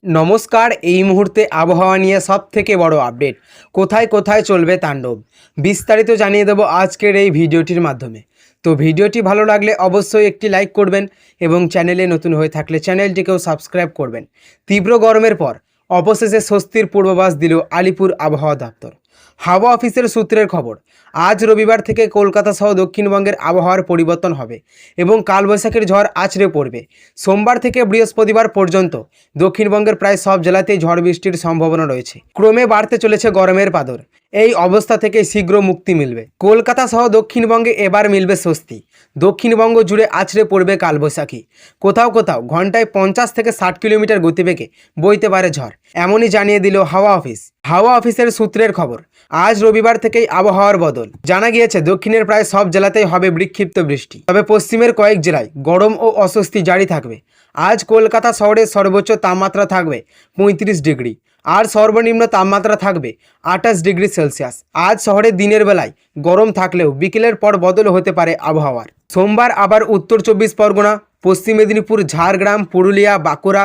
নমস্কার। এই মুহূর্তে আবহাওয়া নিয়ে সবথেকে বড় আপডেট, কোথায় কোথায় চলবে তাণ্ডব, বিস্তারিত জানিয়ে দেব আজকের এই ভিডিওটির মাধ্যমে। তো ভিডিওটি ভালো লাগলে অবশ্যই একটি লাইক করবেন এবং চ্যানেলে নতুন হয়ে থাকলে চ্যানেলটিকেও সাবস্ক্রাইব করবেন। তীব্র গরমের পর অবশেষে স্বস্তির পূর্বাভাস দিল আলিপুর আবহাওয়া দপ্তর। হাওয়া অফিসের সূত্রের খবর, আজ রবিবার থেকে কলকাতা সহ দক্ষিণবঙ্গের আবহাওয়ার পরিবর্তন হবে এবং কালবৈশাখীর ঝড় আছড়ে পড়বে। সোমবার থেকে বৃহস্পতিবার পর্যন্ত দক্ষিণবঙ্গের প্রায় সব জেলাতেই ঝড় বৃষ্টির সম্ভাবনা রয়েছে। ক্রমে বাড়তে চলেছে গরমের পাদর। এই অবস্থা থেকে শীঘ্র মুক্তি মিলবে। কলকাতা সহ দক্ষিণবঙ্গে এবার মিলবে স্বস্তি। দক্ষিণবঙ্গ জুড়ে আছড়ে পড়বে কালবৈশাখী। কোথাও কোথাও ঘন্টায় 50 থেকে 60 কিলোমিটার গতিবেগে বইতে পারে ঝড়, এমনই জানিয়ে দিল হাওয়া অফিস। হাওয়া অফিসের সূত্রের খবর, আজ রবিবার থেকেই আবহাওয়ার বদল। জানা গিয়েছে দক্ষিণের প্রায় সব জেলাতেই হবে বিক্ষিপ্ত বৃষ্টি, তবে পশ্চিমের কয়েক জেলায় গরম ও অস্বস্তি জারি থাকবে। আজ কলকাতা শহরের সর্বোচ্চ তাপমাত্রা থাকবে 35 ডিগ্রি আর সর্বনিম্ন তাপমাত্রা থাকবে 28 ডিগ্রি সেলসিয়াস। আজ শহরে দিনের বেলায় গরম থাকলেও বিকেলের পর বদল হতে পারে আবহাওয়ার। সোমবার আবার উত্তর 24 পরগনা, পশ্চিম মেদিনীপুর, ঝাড়গ্রাম, পুরুলিয়া, বাঁকুড়া,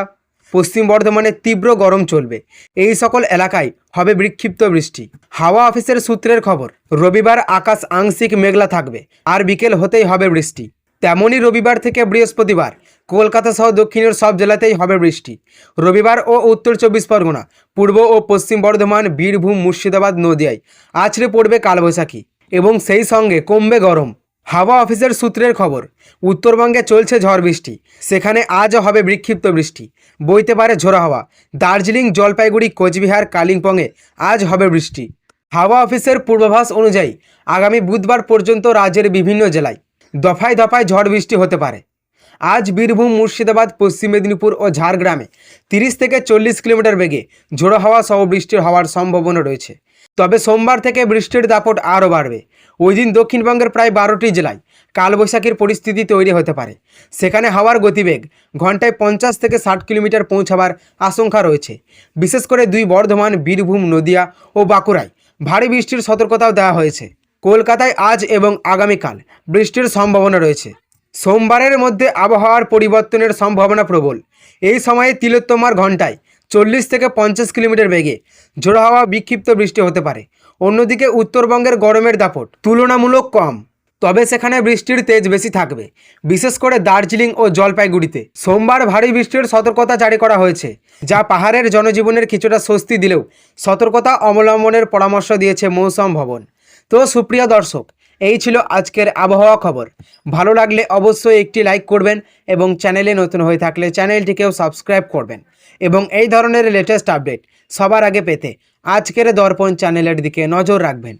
পশ্চিম বর্ধমানে তীব্র গরম চলবে। এই সকল এলাকায় হবে বিক্ষিপ্ত বৃষ্টি। হাওয়া অফিসের সূত্রের খবর, রবিবার আকাশ আংশিক মেঘলা থাকবে আর বিকেল হতেই হবে বৃষ্টি। তেমনই রবিবার থেকে বৃহস্পতিবার কলকাতা সহ দক্ষিণের সব জেলাতেই হবে বৃষ্টি। রবিবার ও উত্তর 24 পরগনা, পূর্ব ও পশ্চিম বর্ধমান, বীরভূম, মুর্শিদাবাদ, নদিয়ায় আছড়ে পড়বে কালবৈশাখী এবং সেই সঙ্গে কমবে গরম। হাওয়া অফিসের সূত্রের খবর, উত্তরবঙ্গে চলছে ঝড় বৃষ্টি, সেখানে আজও হবে বিক্ষিপ্ত বৃষ্টি, বইতে পারে ঝোড়ো হাওয়া। দার্জিলিং, জলপাইগুড়ি, কোচবিহার, কালিম্পংয়ে আজ হবে বৃষ্টি। হাওয়া অফিসের পূর্বাভাস অনুযায়ী আগামী বুধবার পর্যন্ত রাজ্যের বিভিন্ন জেলায় দফায় দফায় ঝড় বৃষ্টি হতে পারে। আজ বীরভূম, মুর্শিদাবাদ, পশ্চিম মেদিনীপুর ও ঝাড়গ্রামে 30 থেকে 40 কিলোমিটার বেগে ঝোড়ো হাওয়া সহ বৃষ্টির হওয়ার সম্ভাবনা রয়েছে। তবে সোমবার থেকে বৃষ্টির দাপট আরও বাড়বে। ওই দিন দক্ষিণবঙ্গের প্রায় 12টি জেলায় কালবৈশাখীর পরিস্থিতি তৈরি হতে পারে। সেখানে হাওয়ার গতিবেগ ঘন্টায় 50 থেকে 60 কিলোমিটার পৌঁছাবার আশঙ্কা রয়েছে। বিশেষ করে দুই বর্ধমান, বীরভূম, নদিয়া ও বাঁকুড়ায় ভারী বৃষ্টির সতর্কতাও দেওয়া হয়েছে। কলকাতায় আজ এবং আগামীকাল বৃষ্টির সম্ভাবনা রয়েছে। সোমবারের মধ্যে আবহাওয়ার পরিবর্তনের সম্ভাবনা প্রবল। এই সময়ে তিলোত্তমার ঘন্টায় 40 থেকে 50 কিলোমিটার বেগে ঝোড়ো হাওয়া, বিক্ষিপ্ত বৃষ্টি হতে পারে। অন্যদিকে উত্তরবঙ্গের গরমের দাপট তুলনামূলক কম, তবে সেখানে বৃষ্টির তেজ বেশি থাকবে, বিশেষ করে দার্জিলিং ও জলপাইগুড়িতে। সোমবার ভারী বৃষ্টির সতর্কতা জারি করা হয়েছে, যা পাহাড়ের জনজীবনের কিছুটা স্বস্তি দিলেও সতর্কতা অবলম্বনের পরামর্শ দিয়েছে মৌসুম ভবন। তো সুপ্রিয় দর্শক, এই ছিল আজকের আবহাওয়া খবর। ভালো লাগলে অবশ্যই একটি লাইক করবেন এবং চ্যানেলে নতুন হয়ে থাকলে চ্যানেলটিকেও সাবস্ক্রাইব করবেন এবং এই ধরনের লেটেস্ট আপডেট সবার আগে পেতে আজকের দর্পণ চ্যানেলের দিকে নজর রাখবেন।